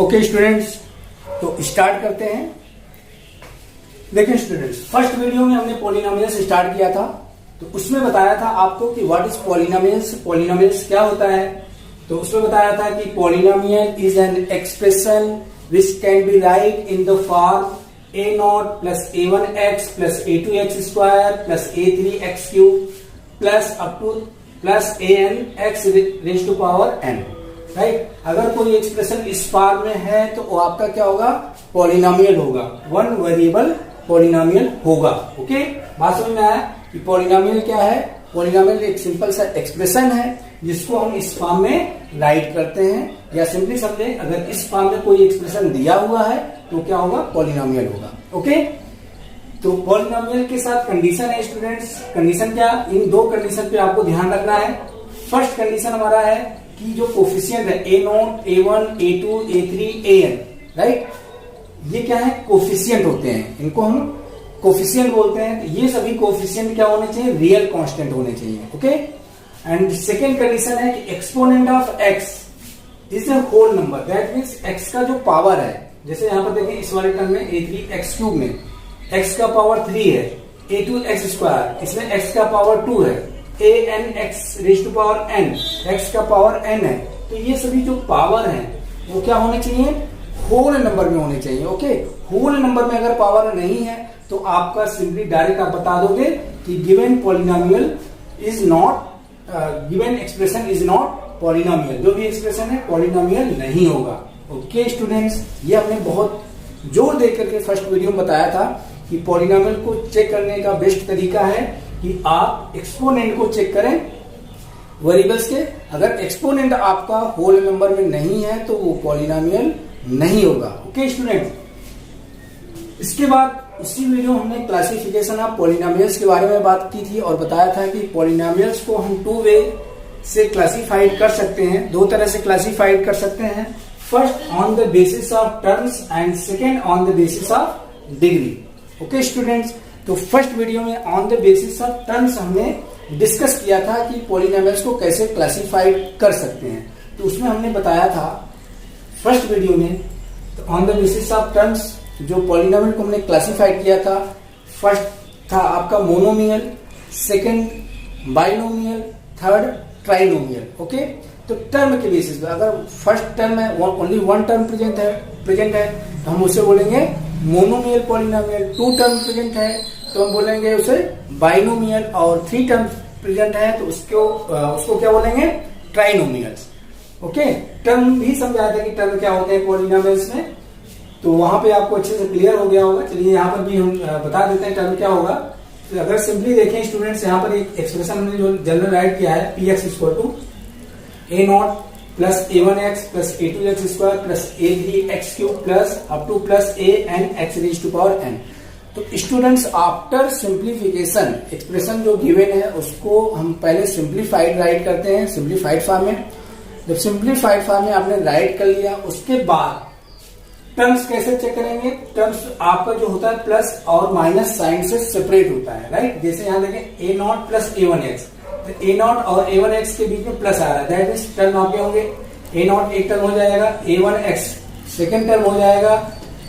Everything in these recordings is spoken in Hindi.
ओके स्टूडेंट्स, तो स्टार्ट करते हैं। देखिए स्टूडेंट्स, फर्स्ट वीडियो में हमने पॉलिनोमियल्स स्टार्ट किया था, तो उसमें बताया था आपको कि व्हाट इज पॉलिनोमियल्स, पॉलिनोमियल्स क्या होता है। तो उसमें बताया था कि polynomial is an expression which can be write in the form a0 plus a1x plus a2x square plus a3x cube plus up to plus an x raise to power n, right. अगर कोई एक्सप्रेशन इस फॉर्म में है तो वो आपका क्या होगा, पॉलिनोमियल होगा, वन वेरिएबल पॉलिनोमियल होगा। ओके, बात समझ में आया कि पॉलिनोमियल क्या है। पॉलिनोमियल एक सिंपल सा एक्सप्रेशन है जिसको हम इस फॉर्म में राइट करते हैं, या सिंपली समझे अगर इस फॉर्म में कोई एक्सप्रेशन दिया हुआ है तो क्या होगा, पॉलिनोमियल होगा। ओके, तो पॉलिनोमियल के साथ कंडीशन है स्टूडेंट्स। कंडीशन क्या, इन दो कंडीशन पे आपको ध्यान रखना है। फर्स्ट कंडीशन हमारा है कि जो कोफिशिएंट है a0, a1, a2, a3, an, right, ये क्या है, कोफिशिएंट होते हैं, इनको हम कोफिशिएंट बोलते हैं। ये सभी कोफिशिएंट क्या होने चाहिए, रियल कांस्टेंट होने चाहिए। ओके, एंड सेकेंड कंडीशन है कि exponent of x is a whole number, that means x का जो पावर है, जैसे यहां पर देखिए इस वाले टर्म में a3x क्यूब में x का पावर 3 है, a2x स्क्वायर इसमें x का पावर 2 है, anx raise to power n, x का पावर n है। तो ये सभी जो पावर है वो क्या होने चाहिए, होल नंबर में होने चाहिए। ओके, होल नंबर में अगर पावर नहीं है तो आपका सिंपली डायरेक्ट आप बता दोगे कि given polynomial is not, given expression is not polynomial, जो भी एक्सप्रेशन है पॉलिनोमियल नहीं होगा। ओके स्टूडेंट्स, ये हमने बहुत जोर दे करके फर्स्ट वीडियो में बताया था कि पॉलिनोमियल को चेक करने का बेस्ट तरीका है कि आप एक्सपोनेंट को चेक करें वेरिएबल्स के। अगर एक्सपोनेंट आपका होल नंबर में नहीं है तो वो पॉलिनोमियल नहीं होगा। ओके स्टूडेंट, इसके बाद उसी वीडियो हमने क्लासिफिकेशन ऑफ पॉलिनोमियल्स के बारे में बात की थी और बताया था कि पॉलिनोमियल्स को हम टू वे से क्लासिफाइड कर सकते हैं, दो तरह से क्लासिफाइड कर सकते हैं। First on the basis of terms and second on the basis of degree. Okay students, तो फर्स्ट वीडियो में on the basis of terms हमने डिस्कस किया था कि पॉलिनोमियल्स को कैसे क्लासिफाइड कर सकते हैं। तो उसमें हमने बताया था फर्स्ट वीडियो में, तो on the basis of terms जो पॉलिनोमियल को हमने क्लासिफाइड किया था, फर्स्ट था आपका monomial, second binomial, third trinomial. Okay, तो टर्म के बेसिस पे अगर फर्स्ट टर्म है ओनली वन टर्म प्रेजेंट है तो हम उसे बोलेंगे monomial polynomial. Two term present है तो हम बोलेंगे उसे बाइनोमियल, और थ्री टर्म प्रेजेंट है तो उसको क्या बोलेंगे, ट्राइनोमियल्स। ओके, टर्म भी समझाया था कि टर्म क्या होते हैं पॉलिनोमियल्स में, तो वहां पे आपको अच्छे से क्लियर हो गया होगा। चलिए यहाँ पर भी हम बता देते हैं टर्म क्या होगा। तो अगर सिंपली देखें स्टूडेंट्स, यहाँ पर एक एक्सप्रेशन हमने जो जनरल राइट किया है, px equal to a0 plus a1x plus a2x square plus a3x cube plus up to plus anx raise to power n। तो स्टूडेंट्स आफ्टर सिंप्लीफिकेशन एक्सप्रेशन जो गिवन है उसको हम पहले सिंप्लीफाइड राइट करते हैं, सिंप्लीफाइड फॉर्म में। जब सिंप्लीफाइड फॉर्म में आपने राइट कर लिया, उसके बाद टर्म्स कैसे चेक करेंगे, टर्म्स आपका जो होता है प्लस और माइनस साइन से सेपरेट होता है, राइट। जैसे यहाँ देखें a0 प्लस a1x, तो a0 और a1x के बीच में प्लस आ रहा है, दैट मीन्स टर्म आपके होंगे a0 एक टर्म हो जाएगा, a1x सेकेंड टर्म हो जाएगा,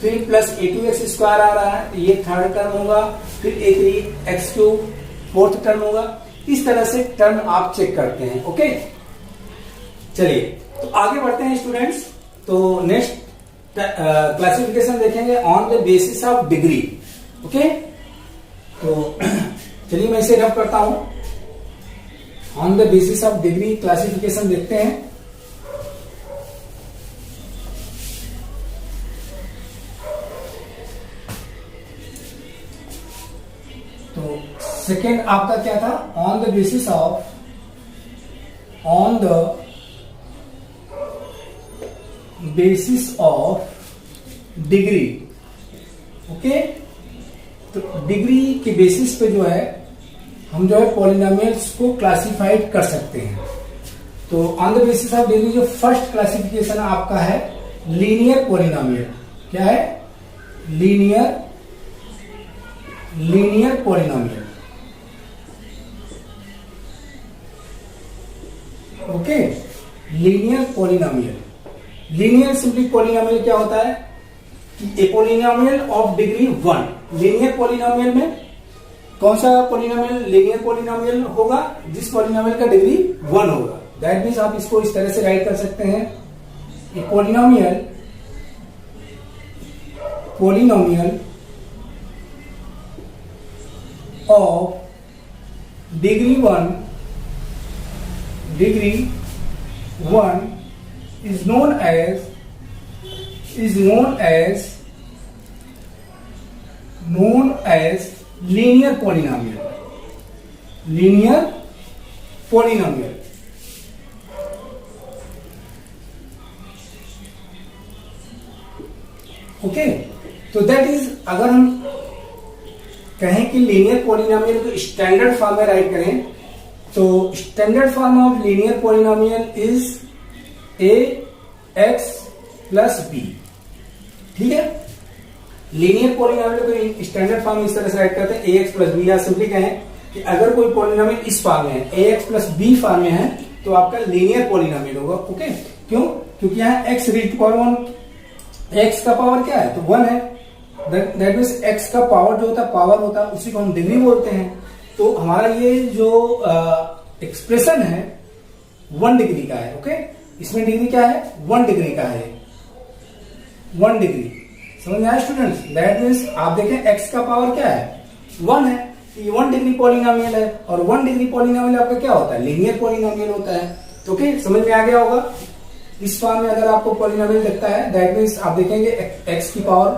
फिर प्लस a2x स्क्वायर आ रहा है, ये थर्ड टर्म होगा, फिर a3x क्यूब फोर्थ टर्म होगा। इस तरह से टर्म आप चेक करते हैं। ओके, चलिए तो आगे बढ़ते हैं स्टूडेंट्स। तो नेक्स्ट क्लासिफिकेशन देखेंगे on the basis of degree. Okay, तो चलिए मैं इसे रफ करता हूं। On the basis of degree classification देखते हैं। तो सेकेंड आपका क्या था, on the basis of, on the basis of degree. Okay, तो डिग्री के बेसिस पे जो है हम जो है पॉलिनोमियल्स को क्लासिफाइड कर सकते हैं। तो on the basis of degree जो फर्स्ट क्लासिफिकेशन आपका है लीनियर पॉलिनोमियल। क्या है, linear polynomial. Okay, linear polynomial linear simply polynomial क्या होता है कि a polynomial of degree 1। Linear polynomial में कौन सा पॉलिनोमियल लीनियर पॉलिनोमियल होगा? जिस पॉलिनोमियल का डिग्री 1 होगा। दैट मीन्स आप इसको इस तरह से राइट कर सकते हैं, a polynomial of degree 1 is known as linear polynomial. Okay, तो दैट इज, अगर हम कहें कि लीनियर पॉलिनोमियल को स्टैंडर्ड फॉर्म में राइट करें तो standard form of linear polynomial is a x plus b. ठीक है, लीनियर पॉलिनोमियल को स्टैंडर्ड फॉर्म इस तरह से राइट करते हैं ए एक्स प्लस बी, या सिंपली कहें कि अगर कोई पॉलिनोमियल इस फॉर्म में है, ए एक्स प्लस बी फॉर्म में है, तो आपका लीनियर पॉलिनोमियल होगा। ओके, क्यों? क्योंकि यहाँ एक्स रेज पावर 1, एक्स का पावर क्या है? तो 1 है। दैट मीन्स एक्स का पावर जो होता है, पावर होता है, उसी को हम डिग्री बोलते हैं। तो हमारा ये जो एक्सप्रेशन है 1 डिग्री का है। ओके, इसमें डिग्री क्या है? 1 डिग्री का है, 1 डिग्री। समझ में आया स्टूडेंट्स? दैट मीन्स आप देखें एक्स का पावर क्या है? 1 है, ये 1 डिग्री पॉलिनोमियल है, और 1 डिग्री पॉलिनोमियल आपका क्या होता है? लीनियर पॉलिनोमियल होता है। तो ओके, समझ में आ गया होगा। इस फॉर्म में अगर आपको पॉलिनोमियल दिखता है, दैट मीन्स आप देखेंगे एक्स की पावर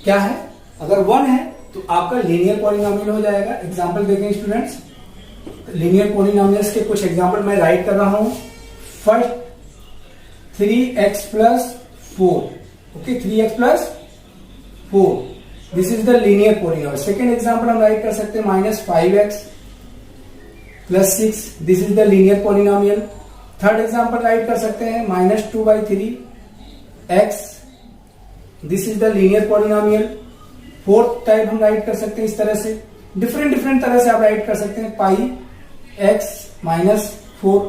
क्या है? अगर 1 है तो आपका लीनियर पॉलिनोमियल हो जाएगा। एग्जांपल देखें स्टूडेंट्स, लीनियर पॉलिनोमियल्स के कुछ एग्जांपल मैं राइट कर रहा हूं। First 3x plus 4। Okay, 3x plus 4, this is the linear polynomial. Second example हम राइट कर सकते हैं -5x plus 6, this is the linear polynomial. Third example right कर सकते हैं -2/3x, this is the linear polynomial. Fourth type हम राइट कर सकते हैं इस तरह से, डिफरेंट तरह से आप राइट कर सकते हैं, πx -4।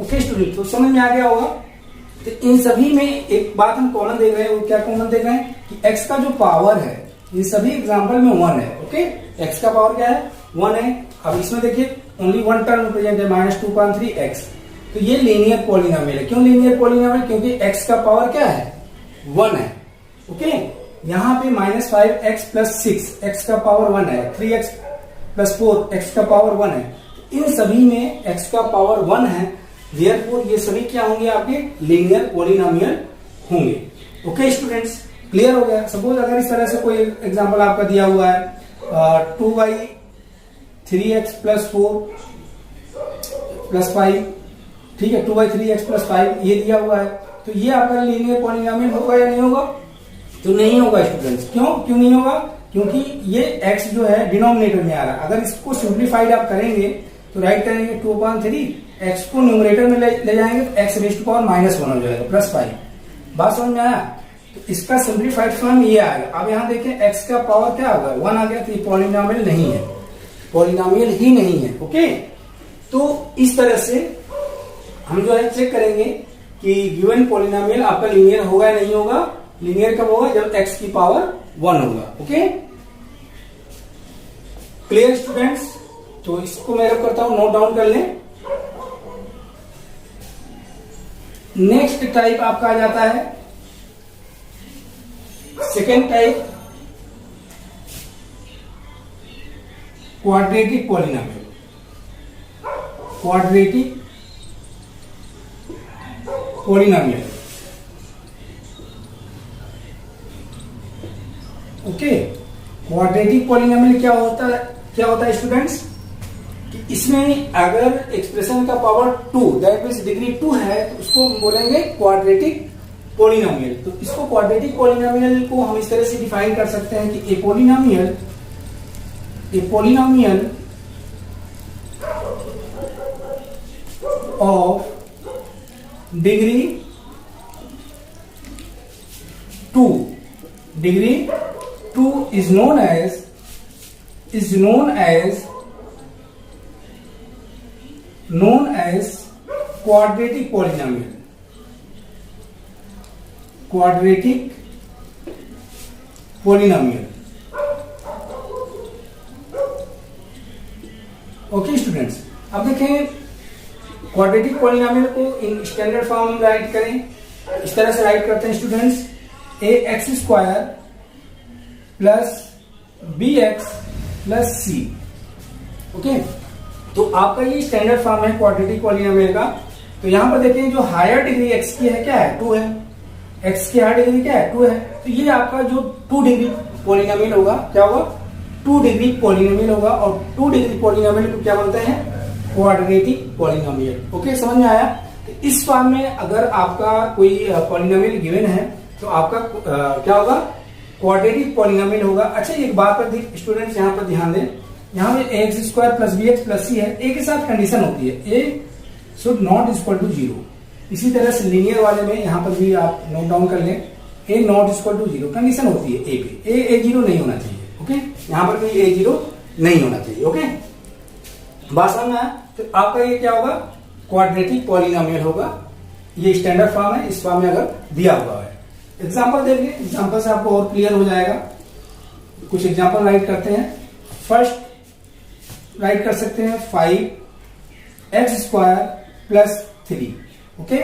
ओके स्टूडेंट, तो समझ में आ गया होगा। तो इन सभी में एक बात हम कॉमन देख रहे हैं, वो क्या कॉमन देख रहे हैं कि x का जो पावर है, ये सभी एग्जांपल में 1 है। ओके, x का पावर क्या है? 1 है। अब इसमें देखिए ओनली 1 टर्म प्रेजेंट है, -2.3x। तो ये लीनियर पॉलिनोमियल है। क्यों लीनियर पॉलिनोमियल? क्योंकि x का पावर क्या है? 1 है। ओके, यहां पे -5x प्लस 6, x का पावर 1 है, 3x प्लस 4, x का पावर 1 है। इन सभी में x का पावर 1 है, देयरफॉर ये सभी क्या होंगे? आपके लीनियर पॉलिनोमियल होंगे। ओके स्टूडेंट्स, क्लियर हो गया। सपोज अगर इस तरह से कोई एग्जांपल आपका दिया हुआ है 2/3x प्लस 4 प्लस 5, ठीक है, 2/3x प्लस 5 ये दिया हुआ है, तो ये आपका लीनियर पॉलिनोमियल होगा या नहीं होगा? तो नहीं होगा स्टूडेंट्स। क्यों नहीं होगा? क्योंकि ये x जो है डिनोमिनेटर में आ रहा है। अगर इसको सिंप्लीफाइड आप करेंगे तो राइट करेंगे 2/3, x को न्यूमरेटर में ले जाएंगे तो x रेज़ टू पावर -1 हो जाएगा, प्लस 5। बात समझ में आया? तो इसका सिंप्लीफाइड फॉर्म ये आएगा। अब यहाँ देखें x का पावर क्या होगा? 1 आ गया, तो ये पॉलिनोमियल नहीं है, पॉलिनोमियल ही नहीं है। ओके, तो इस तरह से हम जो है चेक करेंगे कि गिवन पॉलिनोमियल आपका लीनियर होगा या नहीं होगा। लीनियर कब होगा? जब x की पावर 1 होगा। Okay, clear students? तो इसको मैं रख करता हूं, नोट डाउन कर लें। नेक्स्ट टाइप आपका आ जाता है second type, quadratic polynomial. Quadratic polynomial. Okay, quadratic polynomial क्या होता है स्टूडेंट्स? कि इसमें अगर एक्सप्रेशन का पावर 2, दैट मीन्स डिग्री 2 है, तो उसको बोलेंगे क्वाड्रेटिक पॉलिनोमियल। तो इसको क्वाड्रेटिक पॉलिनोमियल को हम इस तरह से डिफाइन कर सकते हैं कि a polynomial of degree 2 is known as quadratic polynomial। Quadratic polynomial. Okay students, अब देखें क्वाड्रेटिक पॉलिनोमियल को इन स्टैंडर्ड फॉर्म में राइट करें। इस तरह से राइट करते हैं students, A X square plus B X plus C. Okay, तो आपका ये स्टैंडर्ड फॉर्म है क्वाड्रेटिक पॉलिनोमियल का। तो यहां पर देखें जो हायर डिग्री एक्स की है क्या है, 2 है। एक्स की हायर डिग्री क्या है, 2 है। तो ये आपका जो 2 डिग्री पॉलिनोमियल होगा क्या होगा, 2 डिग्री पॉलिनोमियल होगा। और 2 डिग्री पॉलिनोमियल को क्या बोलते हैं, क्वाड्रेटिक पॉलिनोमियल। ओके, समझ में आया। तो इस फॉर्म में अगर आपका कोई पॉलिनोमियल गिवन है तो आपका क्या होगा, क्वाड्रेटिक पॉलिनोमियल होगा। अच्छा, एक बात पर स्टूडेंट्स यहाँ पर ध्यान दें, यहाँ पे A X square plus B X plus C है, ए के साथ कंडीशन होती है A should not equal to 0। इसी तरह से लीनियर वाले में यहाँ पर भी आप नोट डाउन कर लें, ए नॉट इक्वल टू 0 कंडीशन होती है ए पे, ए 0 नहीं होना चाहिए। ओके, यहाँ पर भी ए 0 नहीं होना चाहिए। ओके, बात समझ में आया। तो आपका ये क्या होगा, क्वाड्रेटिक पॉलिनोमियल होगा। ये स्टैंडर्ड फॉर्म है, इस फॉर्म में अगर दिया हुआ है। एग्जाम्पल देखिए, एग्जाम्पल से आपको और क्लियर हो जाएगा। कुछ एग्जाम्पल राइट करते हैं। फर्स्ट राइट कर सकते हैं 5x square plus 3। Okay,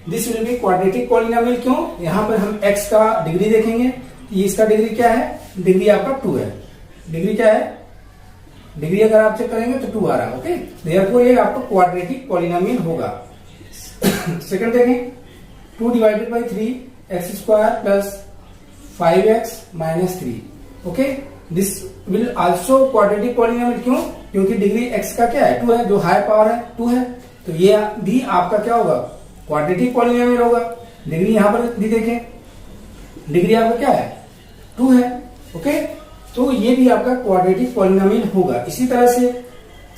this will be quadratic polynomial. क्यों, यहां पर हम x का डिग्री देखेंगे, ये इसका डिग्री क्या है, डिग्री आपका 2 है। डिग्री क्या है, डिग्री अगर आप चेक करेंगे तो 2 आ रहा है। ओके, देयरफॉर ये आपको क्वाड्रेटिक पॉलिनोमियल होगा। सेकंड देखें, 2 divided by 3 x square plus 5x minus 3। Okay, this will also quadratic polynomial. क्यों, क्योंकि डिग्री x का क्या है, 2 है, जो हाई पावर है 2 है। तो ये भी आपका क्या होगा, क्वाड्रेटिक पॉलिनोमियल होगा। डिग्री यहां पर भी देखें, डिग्री आपका क्या है, 2 है। ओके, तो ये भी आपका क्वाड्रेटिक पॉलिनोमियल होगा। इसी तरह से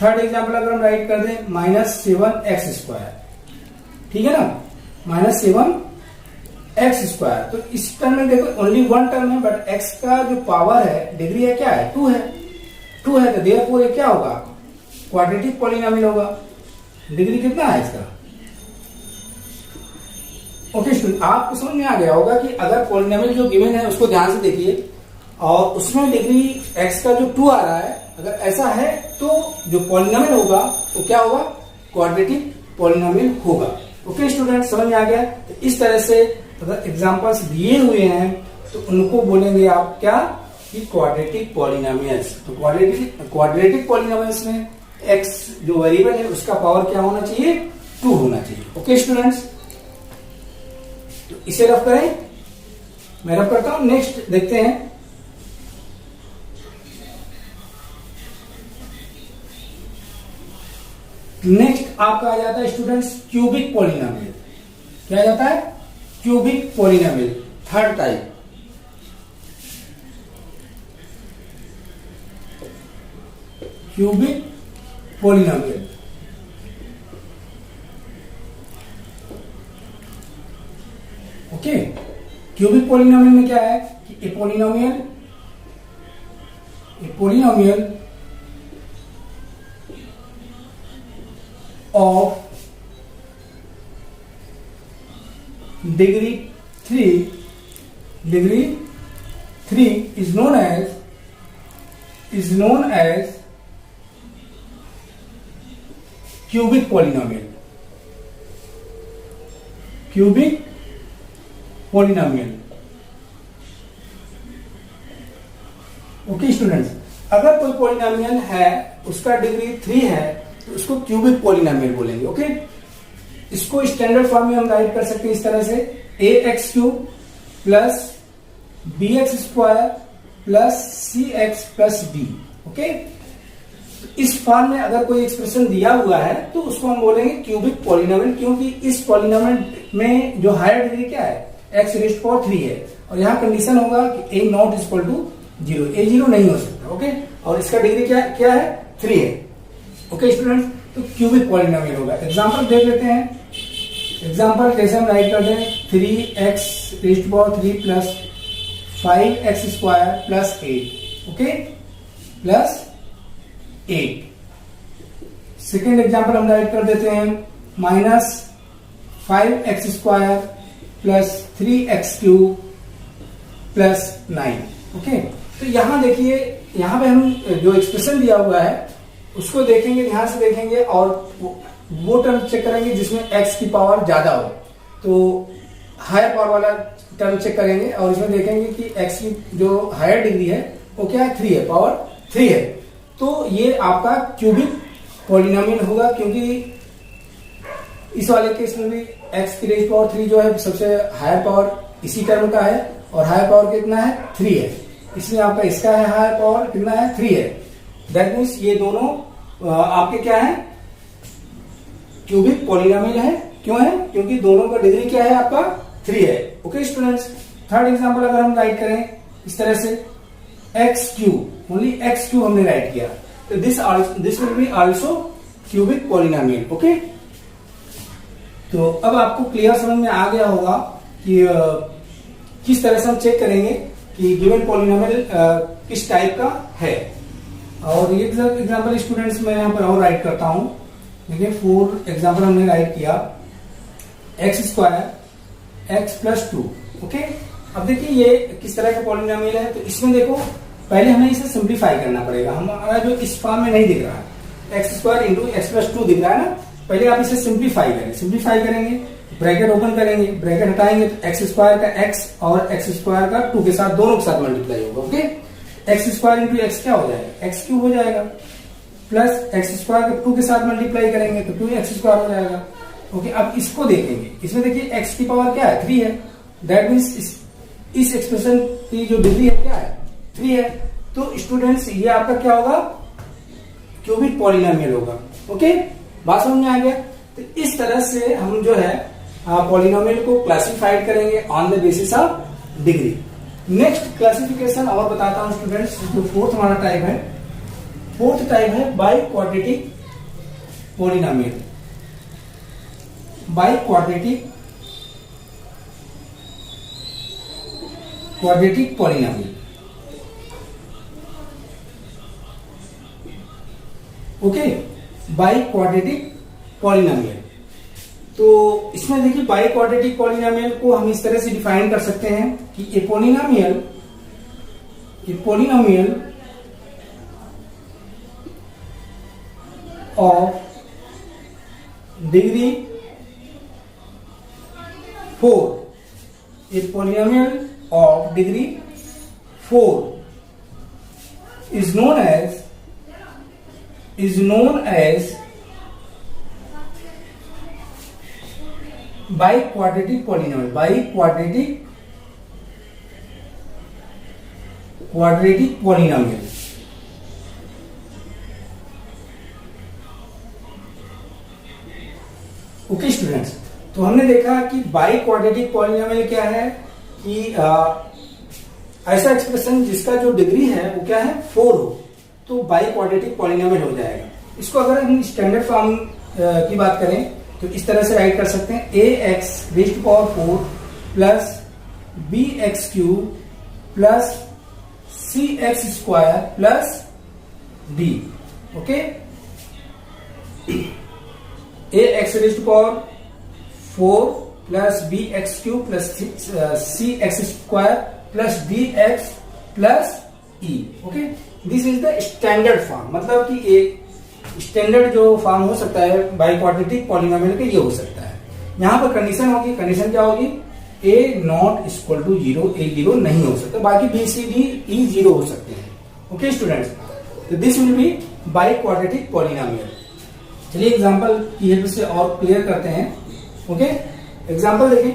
थर्ड एग्जांपल अगर हम राइट कर दें, -7x स्क्वायर, ठीक है ना, -7x स्क्वायर। तो इस टर्म में देखो ओनली 1 टर्म है, बट x का जो पावर है, डिग्री है क्या है, 2 है। 2 है तो देयरफॉर ये क्या होगा, क्वाड्रेटिक पॉलिनोमियल होगा। डिग्री कितना है इसका। ओके स्टूडेंट, आपको समझ में आ गया होगा कि अगर पॉलिनोमियल जो गिवन है उसको ध्यान से देखिए, और उसमें डिग्री x का जो 2 आ रहा है, अगर ऐसा है तो जो पॉलिनोमियल होगा वो क्या होगा, क्वाड्रेटिक पॉलिनोमियल होगा। ओके स्टूडेंट, समझ में आ गया। तो इस तरह से अगर एग्जांपल्स दिए हुए हैं तो उनको बोलेंगे आप क्या, कि क्वाड्रेटिक पॉलिनोमियल्स। तो क्वाड्रेटिक पॉलिनोमियल्स में x जो वेरिएबल है उसका पावर क्या होना चाहिए, 2 होना चाहिए। ओके स्टूडेंट्स, तो इसे रफ करें, मैं रफ करता हूं। नेक्स्ट देखते हैं, नेक्स्ट आपका आ जाता है स्टूडेंट्स क्यूबिक पॉलिनोमियल। क्या आ जाता है, cubic polynomial, third type. Cubic polynomial. Okay, cubic polynomial में क्या है कि a polynomial of degree 3 is known as cubic polynomial। cubic polynomial। Okay students, अगर कोई पॉलिनोमियल है उसका डिग्री 3 है तो उसको क्यूबिक पॉलिनोमियल बोलेंगे। ओके, इसको स्टैंडर्ड फॉर्म में हम राइट कर सकते हैं इस तरह से, ax³ plus bx square plus cx plus b। Okay, इस फॉर्म में अगर कोई एक्सप्रेशन दिया हुआ है तो उसको हम बोलेंगे क्यूबिक पॉलिनोमियल, क्योंकि इस पॉलिनोमियल में जो हायर डिग्री क्या है, x⁻³ है, और यहाँ कंडीशन होगा कि a not equal to 0, a 0 नहीं हो सकता। ओके, और इसका डिग्री क्या है, 3 है। ओके स्टूडेंट्स, तो क्यूबिक पॉलिनोमियल होगा। एग्जांपल देख लेते हैं। एग्जांपल कैसे हम राइट कर दें, 3x⁻³ plus 5x square plus 8। Okay, plus 8। Second example हम राइट कर देते हैं, -5x square plus 3x³ plus 9। Okay, तो यहां देखिए, यहां पे हम जो एक्सप्रेशन दिया हुआ है उसको देखेंगे, ध्यान से देखेंगे और वो टर्म चेक करेंगे जिसमें x की पावर ज्यादा हो, तो हायर पावर वाला टर्म चेक करेंगे और इसमें देखेंगे कि x की जो हायर डिग्री है वो क्या है, 3 है, पावर 3 है। तो ये आपका क्यूबिक पॉलिनोमियल होगा, क्योंकि इस वाले केस में भी x की रेज पावर 3 जो है सबसे हायर पावर इसी टर्म का है, और हायर पावर कितना है, 3 है। इसमें आपका इसका है हायर पावर कितना है, 3 है। दैट मीन्स ये दोनों आपके क्या है, क्यूबिक पॉलिनोमियल है। क्यों है, क्योंकि दोनों का डिग्री क्या है, आपका 3 है। ओके स्टूडेंट्स, थर्ड एग्जांपल अगर हम राइट करें इस तरह से x³ ओनली x³ हमने राइट किया, तो this will be also cubic polynomial. Okay, तो अब आपको क्लियर समझ में आ गया होगा कि किस तरह से हम चेक करेंगे कि गिवन पॉलिनोमियल किस टाइप का है। और ये एग्जांपल स्टूडेंट्स मैं यहाँ पर और राइट करता हूं। देखिए 4 एग्जांपल हमने राइट किया, x² x + 2। ओके, अब देखिए ये किस तरह का पॉलिनोमियल है। तो इसमें देखो पहले हमें इसे सिंप्लीफाई करना पड़ेगा, हमारा जो इस फॉर्म में नहीं दिख रहा है, x² × x + 2 दिख रहा है ना। पहले आप इसे सिंप्लीफाई करें, सिंप्लीफाई करेंगे, ब्रैकेट ओपन करेंगे, ब्रैकेट हटाएंगे तो x² का x और x² का 2 के साथ, दोनों के साथ मल्टीप्लाई होगा। ओके, x² × x क्या हो जाएगा, x³ हो जाएगा, प्लस x² का 2 के साथ मल्टीप्लाई करेंगे तो 2x² हो जाएगा। ओके, अब इसको देखेंगे, इसमें देखिए x की पावर क्या है, 3 है। दैट मीन्स इस एक्सप्रेशन की जो डिग्री है क्या है, 3 है। तो स्टूडेंट्स ये आपका क्या होगा, क्यूबिक पॉलिनोमियल होगा। ओके, बात समझ में आ गया। तो इस तरह से हम जो है पॉलिनोमियल को क्लासिफाइड करेंगे on the basis of degree. Next classification और बताता हूं स्टूडेंट्स, जो फोर्थ हमारा टाइप है, फोर्थ टाइप है by quadratic polynomial. By quadratic polynomial. Okay, by quadratic polynomial. तो इसमें देखिए बाई क्वाड्रेटिक पॉलिनोमियल को हम इस तरह से डिफाइन कर सकते हैं कि a polynomial of degree 4, A polynomial of degree 4 is known as biquadratic polynomial, quadratic polynomial। Okay students, तो हमने देखा कि बाई क्वाड्रेटिक पॉलिनोमियल क्या है कि ऐसा एक्सप्रेशन जिसका जो डिग्री है वो क्या है, 4 हो, तो बाई क्वाड्रेटिक पॉलिनोमियल हो जाएगा। इसको अगर हम स्टैंडर्ड फॉर्म की बात करें तो इस तरह से राइट कर सकते हैं, ax⁴ plus bx³ plus cx² plus d। Okay, ax⁴ plus bx³ plus cx² plus dx plus e। Okay, this is the standard form, मतलब कि एक स्टैंडर्ड जो फॉर्म हो सकता है बाई क्वाड्रेटिक पॉलिनोमियल के, ये हो सकता है। यहां पर कंडीशन होगी, कंडीशन क्या होगी, a not = 0, a 0 नहीं हो सकता, बाकी b c d e 0 हो सकते हैं। ओके स्टूडेंट्स, तो this will be by quadratic polynomial. चलिए एग्जांपल की हेल्प से और क्लियर करते हैं। ओके, एग्जांपल देखिए,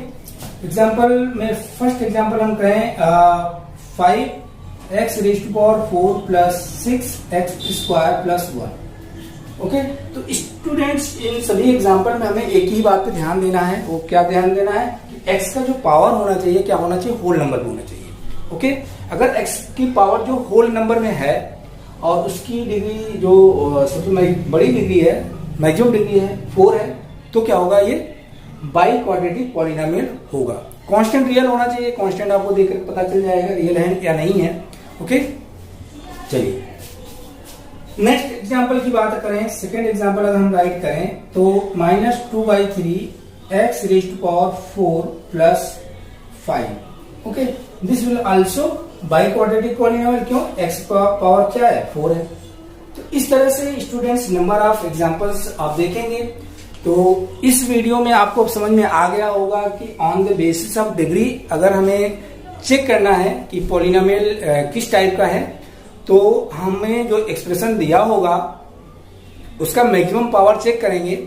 एग्जांपल में फर्स्ट एग्जांपल हम कहें 5x⁴ plus 6x² plus 1। Okay, तो स्टूडेंट्स इन सभी एग्जांपल में हमें एक ही बात पे ध्यान देना है। वो क्या ध्यान देना है कि x का जो पावर होना चाहिए क्या होना चाहिए, होल नंबर होना चाहिए। ओके, अगर x की पावर जो होल नंबर में है और उसकी डिग्री जो सबसे बड़ी डिग्री है, मैक्सिमम डिग्री है 4 है, तो क्या होगा, ये बाई क्वाड्रेटिक पॉलिनोमियल होगा। कांस्टेंट रियल होना चाहिए, कांस्टेंट आपको देखकर पता चल जाएगा रियल है या नहीं है। ओके, चलिए नेक्स्ट एग्जांपल की बात करें, सेकेंड एग्जांपल अगर हम राइट करें तो -2/3 x raised to power 4 plus 5. Okay, this will also by quadratic polynomial. क्यों? x पावर क्या है? 4 है. तो इस तरह से स्टूडेंट्स नंबर ऑफ एग्जांपल्स आप देखेंगे. तो इस वीडियो में आपको समझ में आ गया होगा कि on the basis of degree अगर हमें चेक करना है कि पॉलिनोमियल किस टाइप का है, तो हमें जो एक्सप्रेशन दिया होगा उसका मैक्सिमम पावर चेक करेंगे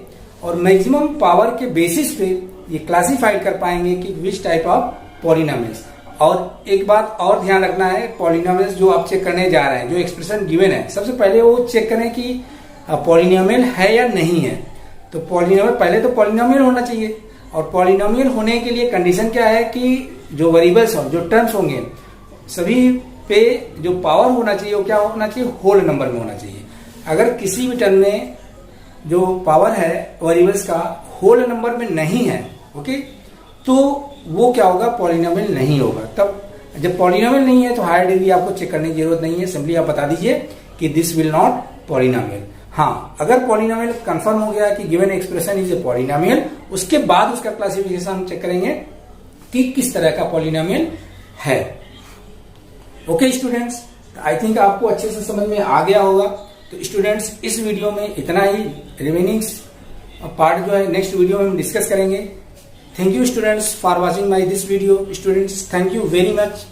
और मैक्सिमम पावर के बेसिस पे ये क्लासिफाइड कर पाएंगे कि विच टाइप ऑफ पॉलिनोमियल्स. और एक बात और ध्यान रखना है, पॉलिनोमियल्स जो आप चेक करने जा रहे हैं, जो एक्सप्रेशन गिवन है, सबसे पहले वो चेक करें कि पॉलिनोमियल है या नहीं है. तो पॉलिनोमियल, पहले तो पॉलिनोमियल होना चाहिए. और पॉलिनोमियल होने के लिए कंडीशन क्या है कि जो वेरिएबल्स हो, जो टर्म्स होंगे, सभी पे जो पावर होना चाहिए वो क्या होना चाहिए? होल नंबर में होना चाहिए. अगर किसी भी टर्म में जो पावर है वेरिएबल्स का होल नंबर में नहीं है, ओके, तो वो क्या होगा? पॉलिनोमियल नहीं होगा. तब जब पॉलिनोमियल नहीं है तो हायर डिग्री आपको चेक करने की जरूरत नहीं है. सिंपली आप बता दीजिए कि दिस विल नॉट पॉलिनोमियल. हाँ, अगर पॉलिनोमियल कंफर्म हो गया कि given expression is a polynomial, उसके बाद उसका क्लासिफिकेशन हम चेक करेंगे कि किस तरह का पॉलिनोमियल है. ओके स्टूडेंट्स, आई थिंक आपको अच्छे से समझ में आ गया होगा. तो स्टूडेंट्स, इस वीडियो में इतना ही. रिमेनिंग पार्ट जो है नेक्स्ट वीडियो में हम डिस्कस करेंगे. Thank you students for watching my this video. Students, thank you very much.